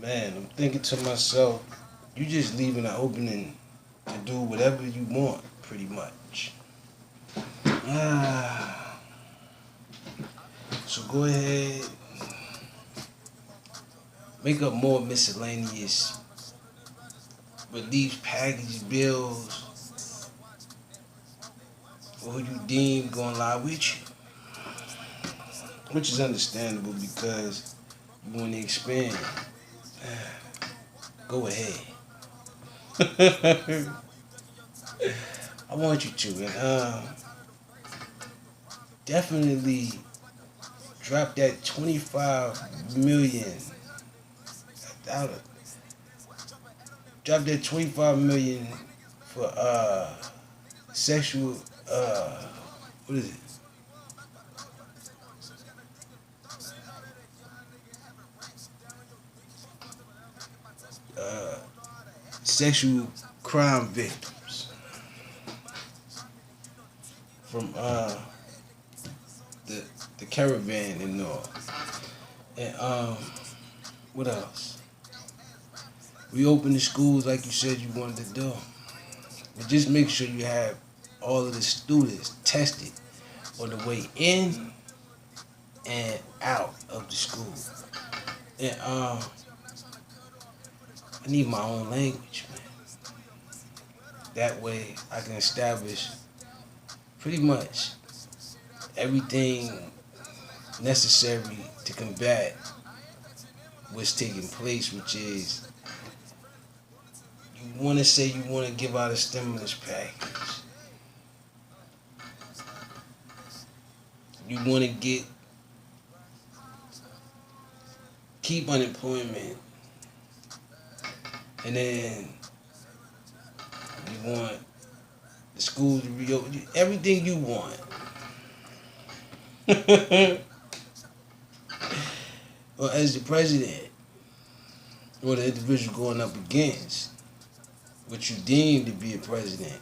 Man, I'm thinking to myself, you just leaving an opening to do whatever you want, pretty much. Ah, so go ahead, make up more miscellaneous relief package bills for who you deem gonna lie with you, which is understandable because you want to expand. Go ahead. I want you to, and definitely drop that 25 million. Drop that 25 million for sexual what is it? Uh, Sexual crime victims from the the caravan and all. And what else? Reopen the schools like you said you wanted to do. But just make sure you have all of the students tested on the way in and out of the school. And I need my own language, man. That way I can establish pretty much everything necessary to combat what's taking place, which is you want to say you want to give out a stimulus package. You want to keep unemployment, and then you want the schools to reopen. Everything you want. Or as the president or the individual going up against what you deem to be a president.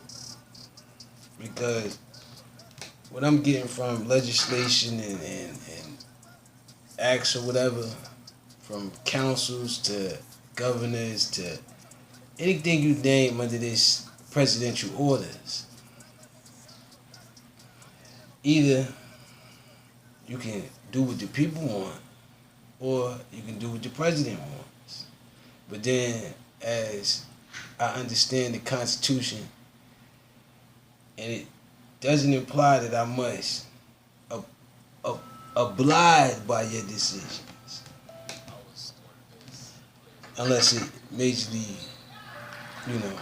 Because what I'm getting from legislation and acts or whatever, from councils to governors to anything you name under this presidential orders, either you can do what the people want or you can do what the president wants. But then, as I understand the Constitution, and it doesn't imply that I must abide by your decisions unless it majorly, you know,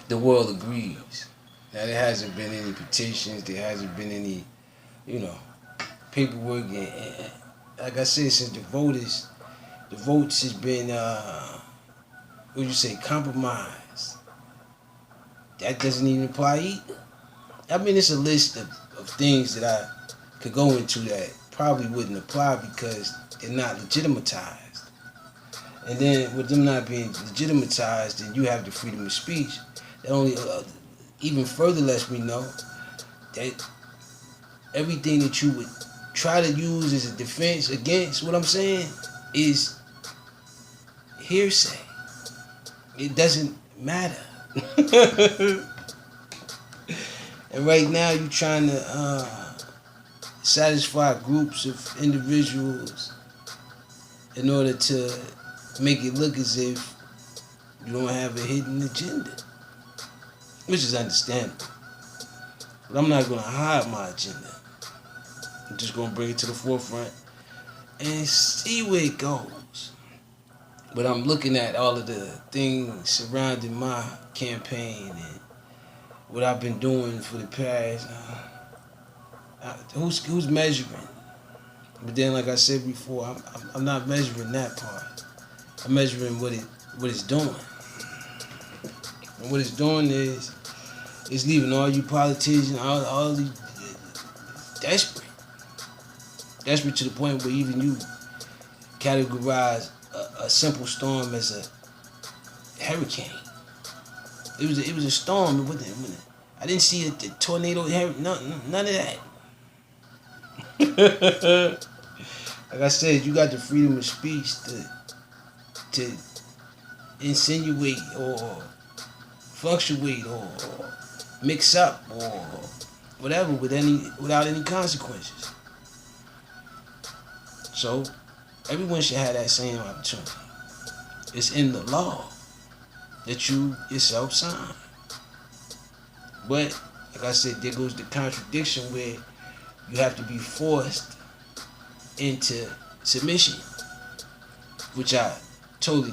the world agrees. Now, there hasn't been any petitions, there hasn't been any, you know, paperwork, and like I said, since the votes has been, what would you say, compromised. That doesn't even apply either. I mean, it's a list of things that I could go into that probably wouldn't apply because they're not legitimatized. And then with them not being legitimatized, then you have the freedom of speech. That only even further lets me know that everything that you would try to use as a defense against what I'm saying is hearsay. It doesn't matter. And right now you're trying to satisfy groups of individuals in order to make it look as if you don't have a hidden agenda, which is understandable. But I'm not going to hide my agenda. I'm just going to bring it to the forefront and see where it goes. But I'm looking at all of the things surrounding my campaign and what I've been doing for the past. Who's measuring? But then, like I said before, I'm not measuring that part. I'm measuring what it's doing. And what it's doing is it's leaving all you politicians, all these desperate to the point where even you categorize a simple storm as a hurricane. It was a storm. I didn't see a tornado. None of that. Like I said, you got the freedom of speech to to insinuate or fluctuate or mix up or whatever without any consequences. So everyone should have that same opportunity. It's in the law that you yourself sign. But like I said, there goes the contradiction where you have to be forced into submission, which I totally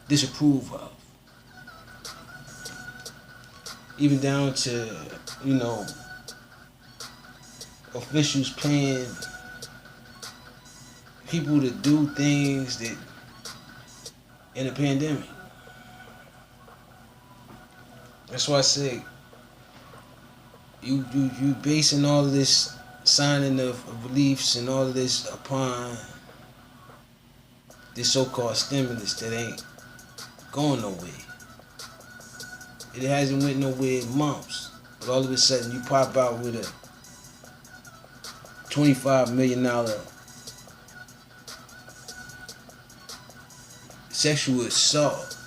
disapprove of. Even down to, officials paying people to do things that in a pandemic. That's why I say you basing all of this signing of reliefs and all of this upon this so-called stimulus that ain't going nowhere. It hasn't went nowhere in months. But all of a sudden you pop out with a $25 million sexual assault.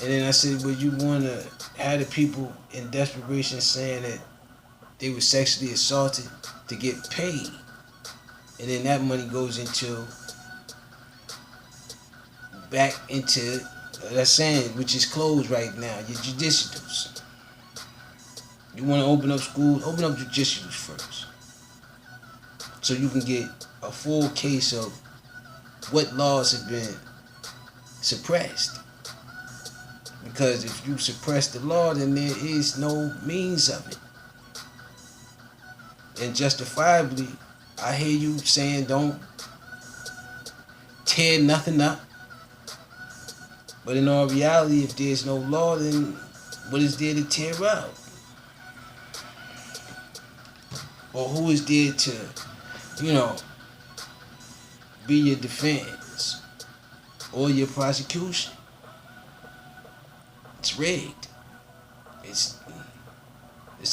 And then I said, well, you want to have the people in desperation saying that they were sexually assaulted to get paid. And then that money goes back into that saying, which is closed right now, your judicials. You want to open up schools, open up judicials first. So you can get a full case of what laws have been suppressed. Because if you suppress the law, then there is no means of it. And justifiably, I hear you saying don't tear nothing up. But in all reality, if there's no law, then what is there to tear up? Or who is there to, be your defense or your prosecution? It's rigged. It's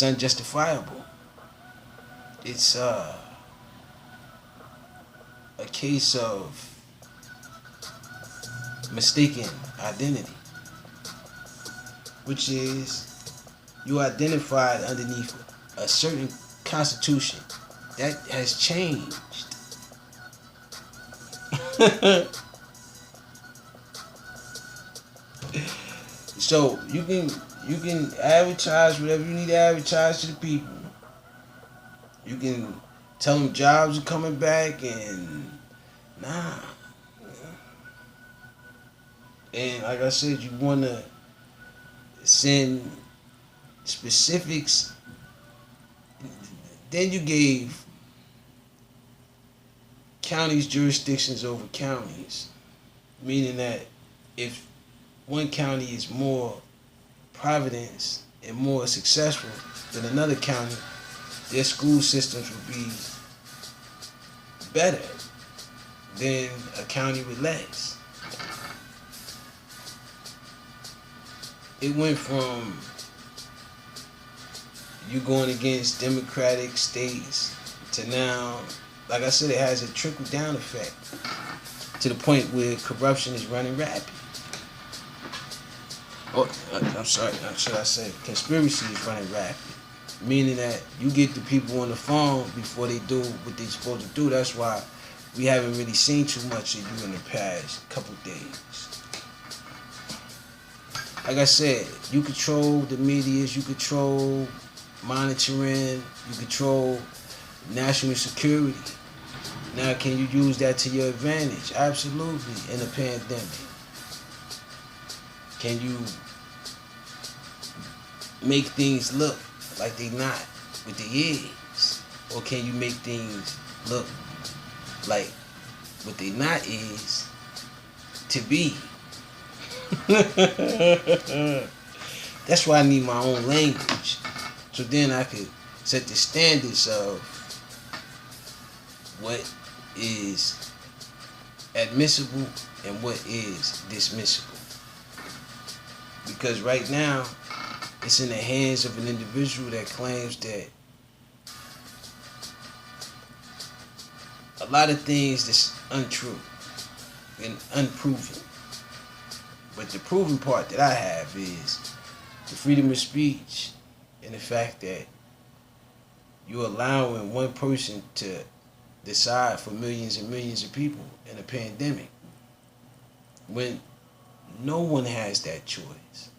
unjustifiable. It's a case of mistaken identity, which is you identified underneath a certain constitution that has changed. So you can advertise whatever you need to advertise to the people. You can tell them jobs are coming back and nah. And like I said, you want to send specifics. Then you gave counties jurisdictions over counties, meaning that if one county is more providence and more successful than another county, their school systems would be better than a county with less. It went from you going against democratic states to now, like I said, it has a trickle-down effect to the point where corruption is running rapid. Oh, I'm sorry, should I say conspiracy is running rapid. Meaning that you get the people on the phone before they do what they're supposed to do. That's why we haven't really seen too much of you in the past couple days. Like I said, you control the medias, you control monitoring, you control national security. Now, can you use that to your advantage? Absolutely, in a pandemic. Can you make things look like they not what they is? Or can you make things look like what they not is to be? That's why I need my own language. So then I could set the standards of what is admissible and what is dismissible. Because right now, it's in the hands of an individual that claims that a lot of things untrue and unproven. But the proven part that I have is the freedom of speech and the fact that you're allowing one person to decide for millions and millions of people in a pandemic when no one has that choice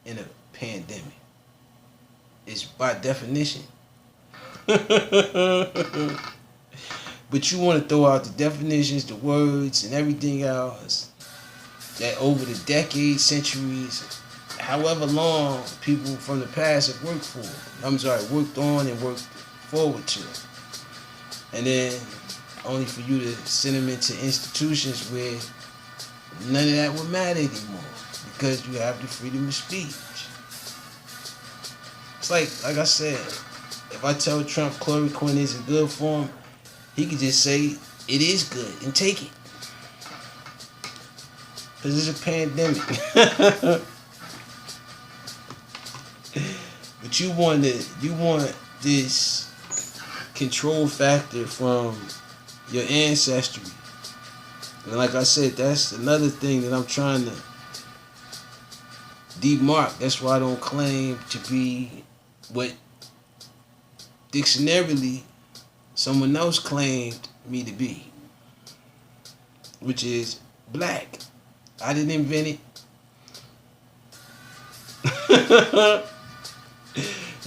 in a pandemic. It's by definition. But you want to throw out the definitions, the words, and everything else that over the decades, centuries, however long people from the past have worked on and worked forward to. And then only for you to send them into institutions where none of that would matter anymore because you have the freedom of speech. It's like I said, if I tell Trump chloroquine isn't good for him, he could just say it is good and take it. Because it's a pandemic. But you want this control factor from your ancestry. And like I said, that's another thing that I'm trying to demark. That's why I don't claim to be what dictionarily someone else claimed me to be, which is black. I didn't invent it.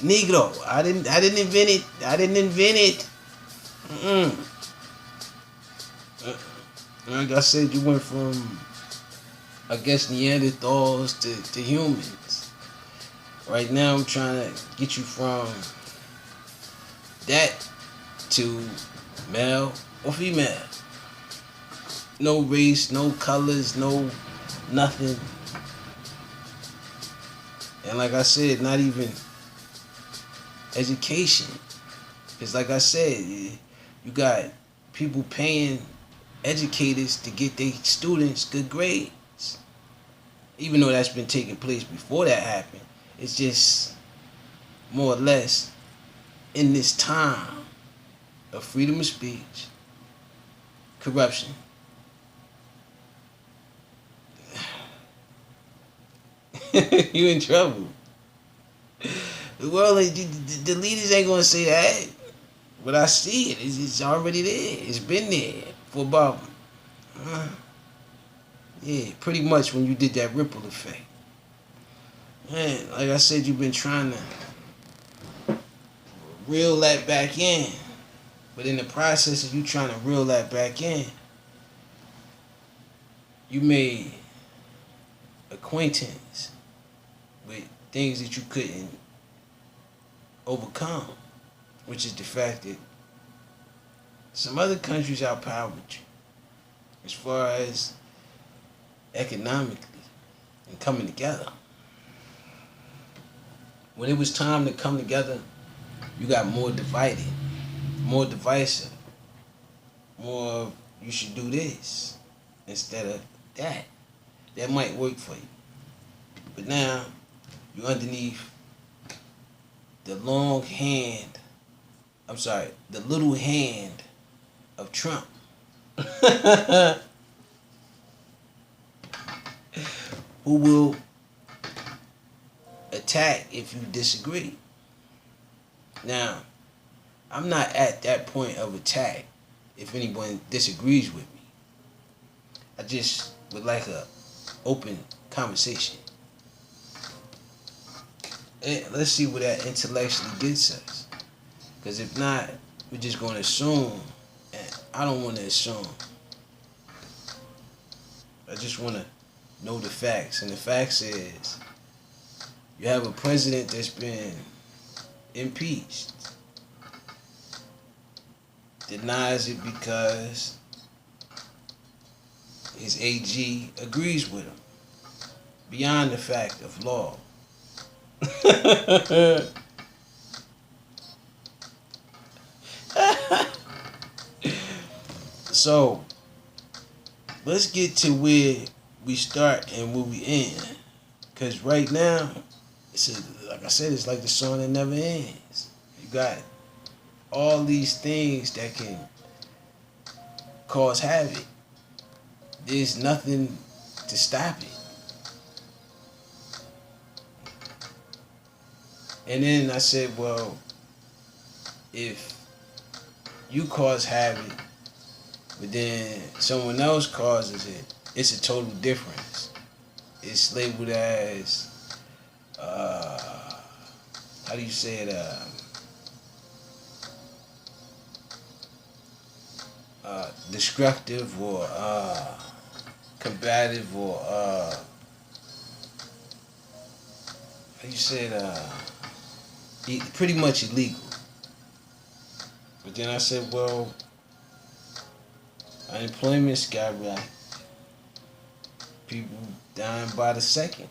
Negro. I didn't invent it. I didn't invent it. Like I said, you went from, I guess, Neanderthals to humans. Right now, I'm trying to get you from that to male or female. No race, no colors, no nothing. And like I said, not even education. Because like I said, you got people paying educators to get their students good grades. Even though that's been taking place before that happened. It's just more or less in this time of freedom of speech, corruption. You in trouble. The world, the leaders ain't gonna say that, but I see it. It's already there. It's been there for about, pretty much when you did that ripple effect. Man, like I said, you've been trying to reel that back in, but in the process of you trying to reel that back in, you made acquaintance with things that you couldn't overcome, which is the fact that some other countries outpowered you as far as economically and coming together. When it was time to come together, you got more divided, more divisive, more you should do this instead of that. That might work for you. But now, you're underneath the little hand of Trump. Who will attack if you disagree. Now, I'm not at that point of attack if anyone disagrees with me. I just would like a open conversation. And let's see where that intellectually gets us. Because if not, we're just going to assume. And I don't want to assume. I just want to know the facts. And the facts is, you have a president that's been impeached. Denies it because his AG agrees with him. Beyond the fact of law. So, let's get to where we start and where we end. Because right now, like I said, it's like the song that never ends. You got all these things that can cause havoc. There's nothing to stop it. And then I said, well, if you cause havoc, but then someone else causes it, it's a total difference. It's labeled as, how do you say it? Destructive or combative or how do you say it? Pretty much illegal. But then I said, well, unemployment skyrocket. People dying by the second.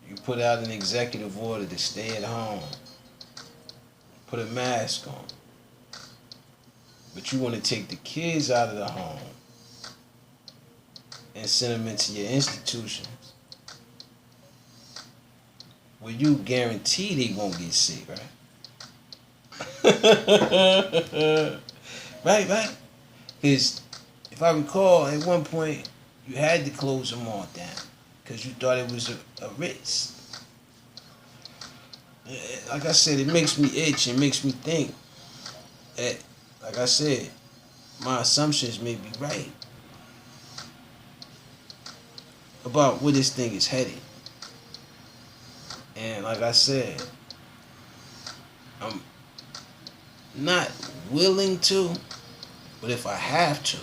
You put out an executive order to stay at home. Put a mask on. But you want to take the kids out of the home and send them into your institutions where you guarantee they won't get sick, right? Right? Because if I recall, at one point, you had to close them all down because you thought it was a risk. Like I said, it makes me itch. It makes me think that, like I said, my assumptions may be right about where this thing is headed. And like I said, I'm not willing to, but if I have to,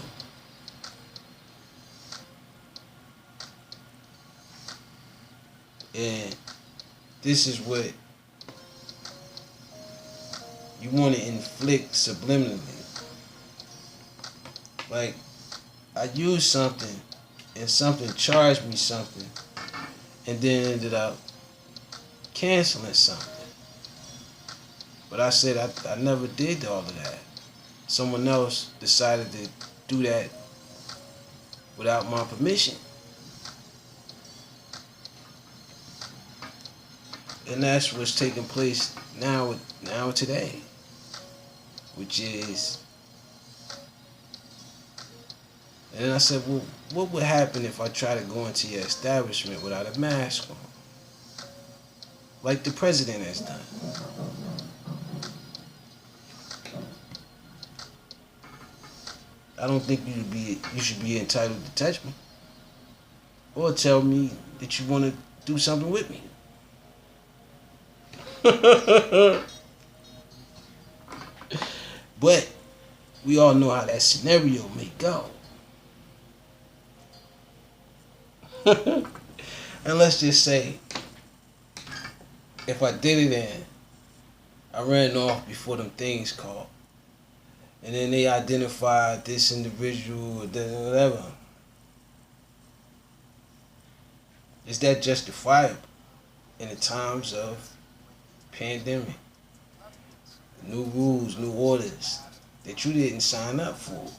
and this is what you want to inflict subliminally. Like, I used something and something charged me something and then ended up canceling something. But I said I never did all of that. Someone else decided to do that without my permission. And that's what's taking place now today. Which is, and then I said, well, what would happen if I try to go into your establishment without a mask on? Like the president has done. I don't think you should be entitled to touch me or tell me that you want to do something with me. But we all know how that scenario may go. And let's just say, if I did it and I ran off before them things caught, and then they identified this individual or whatever, is that justifiable in the times of pandemic? New rules, new orders that you didn't sign up for.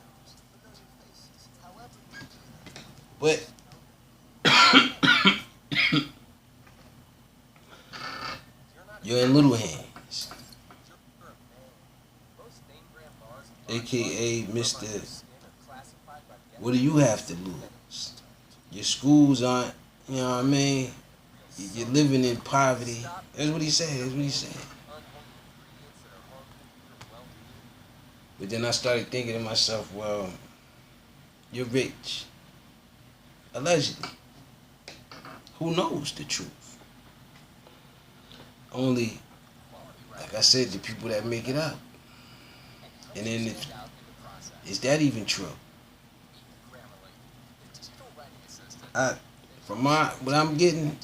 But you're in little hands, aka Mr. What do you have to lose? Your schools aren't, you know what I mean? You're living in poverty. That's what he said. But then I started thinking to myself, well, you're rich. Allegedly. Who knows the truth? Only, like I said, the people that make it up. And then is that even true? From what I'm getting,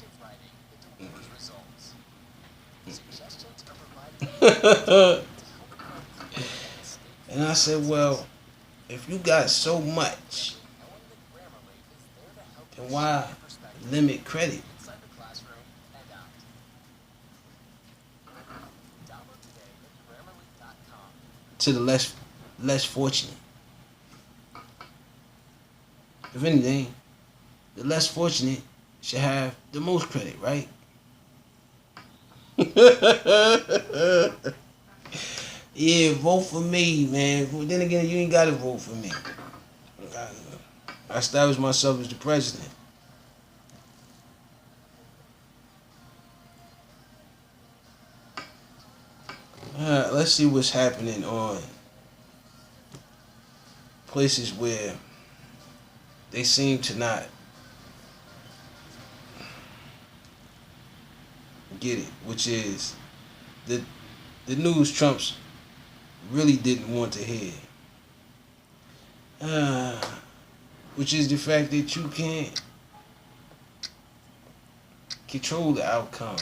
and I said, well, if you got so much, then why limit credit? To the less fortunate. If anything, the less fortunate should have the most credit, right? Yeah, vote for me, man. But then again, you ain't gotta vote for me. I established myself as the president. Let's see what's happening on places where they seem to not get it, which is the news Trump's really didn't want to hear. Uh, which is the fact that you can't control the outcome.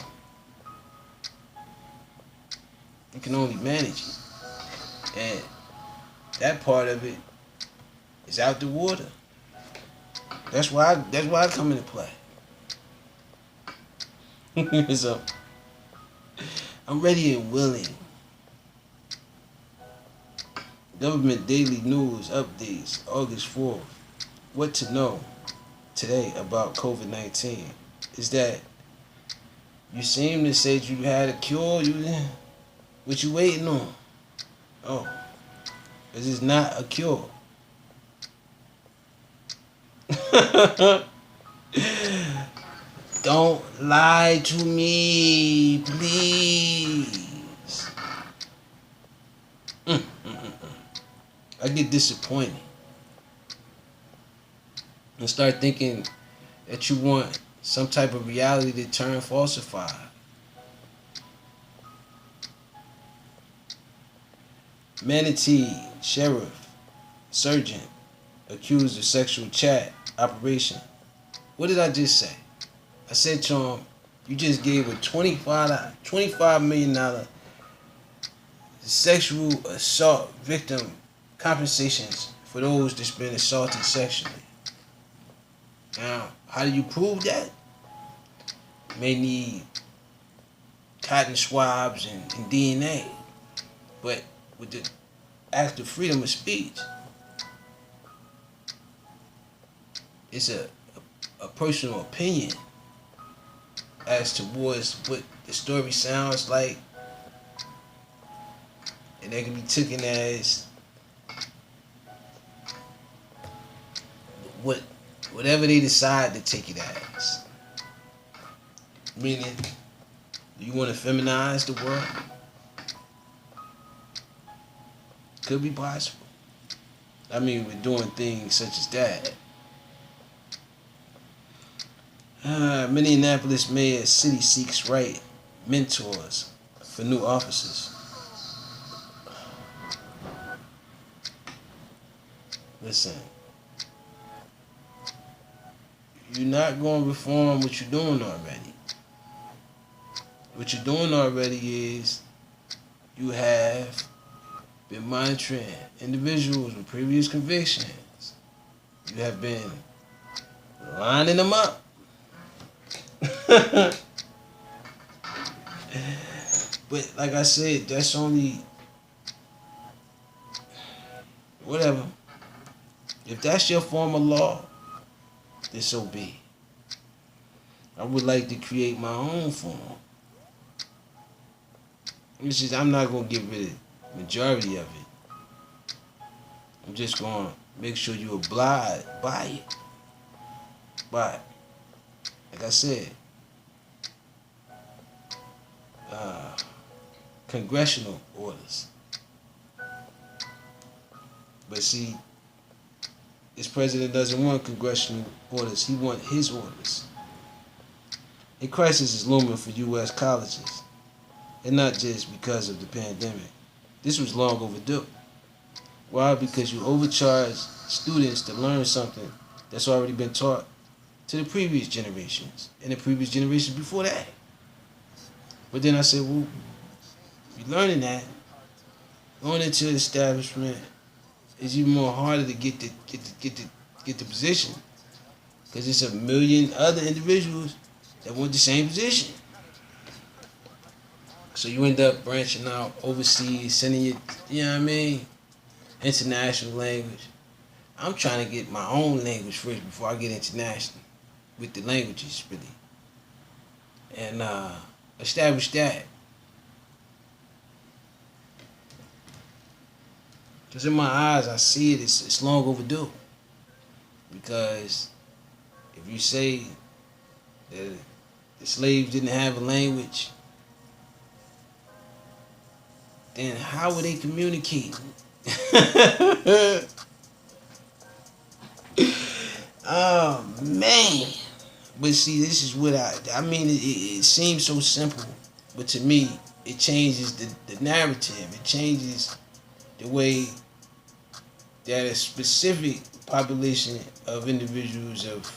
You can only manage it. And that part of it is out the water. That's why I come into play. So I'm ready and willing. Government Daily News updates, August 4th. What to know today about COVID-19 is that you seem to say you had a cure. What you waiting on? Oh, this is not a cure. Don't lie to me, please. I get disappointed and start thinking that you want some type of reality to turn falsified. Manatee sheriff sergeant accused of sexual chat operation. What did I just say? I said to him, you just gave a $25 million sexual assault victim compensations for those that's been assaulted sexually. Now, how do you prove that? You may need cotton swabs and DNA, but with the act of freedom of speech, it's a personal opinion as towards what the story sounds like, and they can be taken as whatever they decide to take it as. Meaning, do you want to feminize the world? Could be possible. I mean, we're doing things such as that. Minneapolis mayor city seeks right mentors for new officers. Listen, you're not going to reform what you're doing already. What you're doing already is you have been monitoring individuals with previous convictions. You have been lining them up. But like I said, that's only whatever. If that's your form of law, then so be. I would like to create my own form. Which is, I'm not gonna get rid of the majority of it. I'm just gonna make sure you abide by it. But like I said, congressional orders. But see, this president doesn't want congressional orders. He wants his orders. A crisis is looming for U.S. colleges, and not just because of the pandemic. This was long overdue. Why? Because you overcharge students to learn something that's already been taught to the previous generations and the previous generations before that. But then I said, well, you're learning that. Going into the establishment is even more harder to get the position, because it's a million other individuals that want the same position. So you end up branching out overseas, sending your, you know what I mean, international language. I'm trying to get my own language first before I get international with the languages, really, and establish that. Because in my eyes, I see it. It's long overdue. Because if you say that the slaves didn't have a language, then how would they communicate? Oh man! But see, this is what I mean. It seems so simple, but to me, it changes the narrative. It changes the way that a specific population of individuals of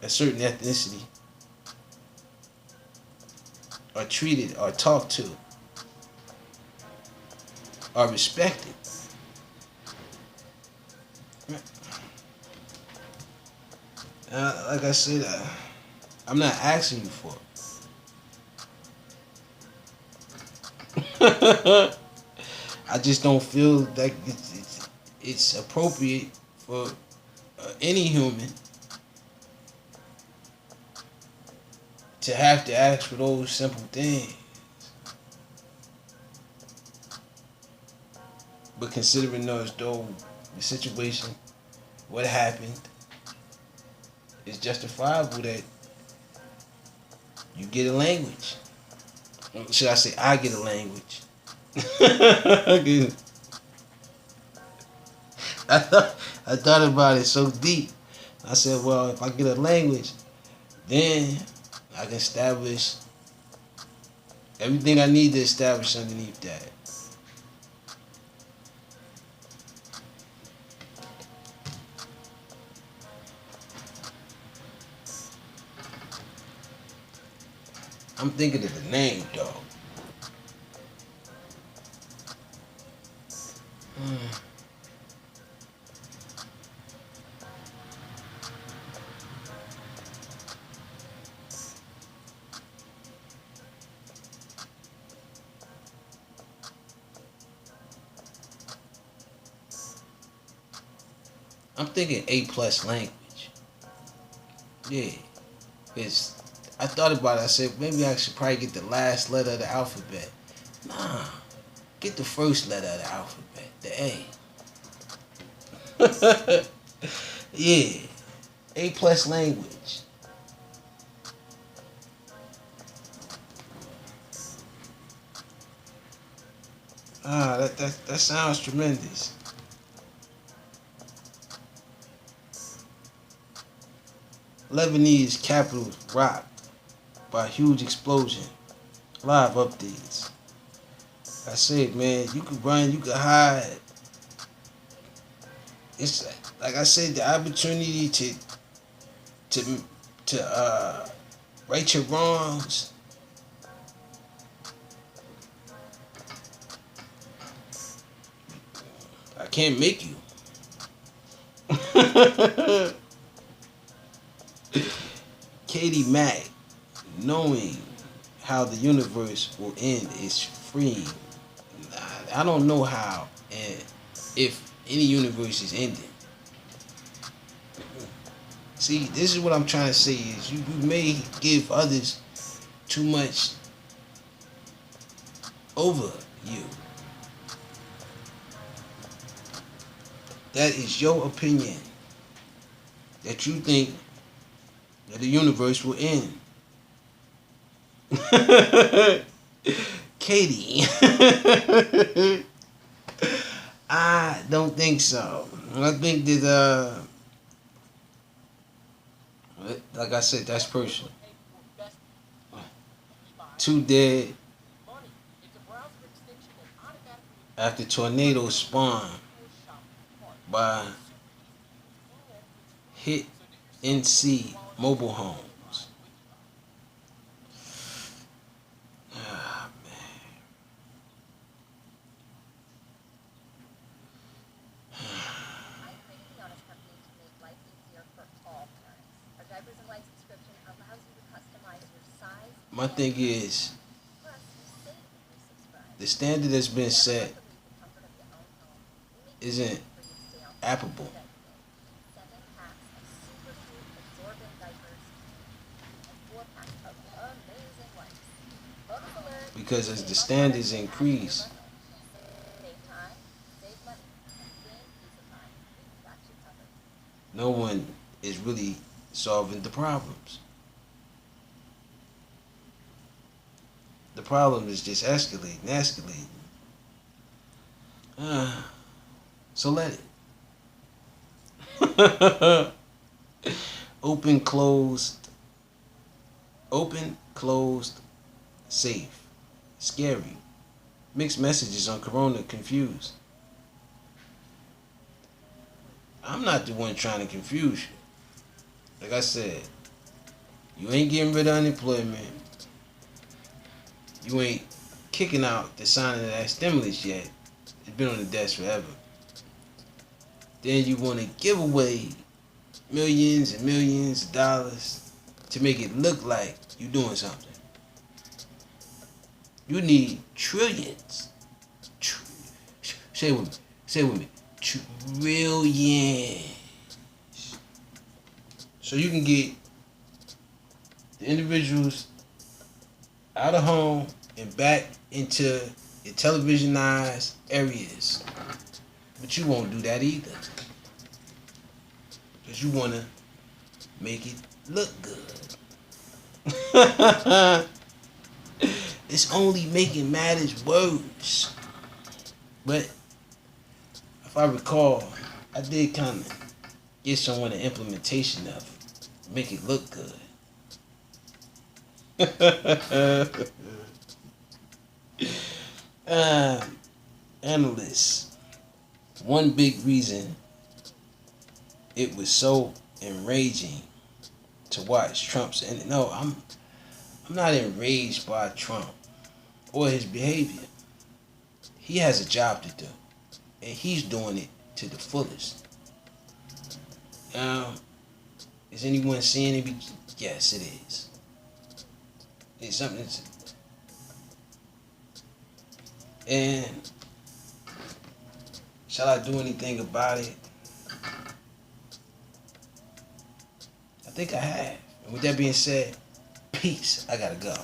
a certain ethnicity are treated, are talked to, are respected. Like I said, I'm not asking you for it. I just don't feel like it's appropriate for any human to have to ask for those simple things. But considering those, though, the situation, what happened, it's justifiable that you get a language. Should I say I get a language? I thought about it so deep. I said, well, if I get a language, then I can establish everything I need to establish underneath that. I'm thinking of the name, dog. I'm thinking A plus language. Yeah. It's, I thought about it. I said, maybe I should probably get the last letter of the alphabet. Nah. Get the first letter of the alphabet. The A. Yeah. A plus language. That sounds tremendous. Lebanese capital rocked by a huge explosion. Live updates. I said, man, you could run, you could hide. It's like I said, the opportunity to right your wrongs. I can't make you. Katie Mack, knowing how the universe will end is freeing. I don't know how and if any universe is ending. See, this is what I'm trying to say is you may give others too much over you. That is your opinion. That you think that the universe will end. Katie. I don't think so. I think that like I said, that's personal. 2 dead after tornadoes spawned by hit NC mobile homes. Ah, man. My thing is, the standard that's been set isn't applicable. Because as the standards increase, No one is really solving the problems. The problem is just escalating. So let it. Open, closed, safe, scary. Mixed messages on Corona, confused. I'm not the one trying to confuse you. Like I said, you ain't getting rid of unemployment. You ain't kicking out the signing of that stimulus yet. It's been on the desk forever. Then you want to give away millions and millions of dollars to make it look like you're doing something. You need trillions. Say it with me. Say it with me. Trillions. So you can get the individuals out of home and back into your televisionized areas. But you won't do that either. Because you want to make it look good. It's only making matters worse. But if I recall, I did kind of get someone an implementation of it. Make it look good. Analysts. One big reason it was so enraging to watch Trump's, and no, I'm not enraged by Trump or his behavior. He has a job to do, and he's doing it to the fullest. Is anyone seeing it? Yes, it is. It's something that's, and shall I do anything about it? I think I have. And with that being said, peace. I gotta go.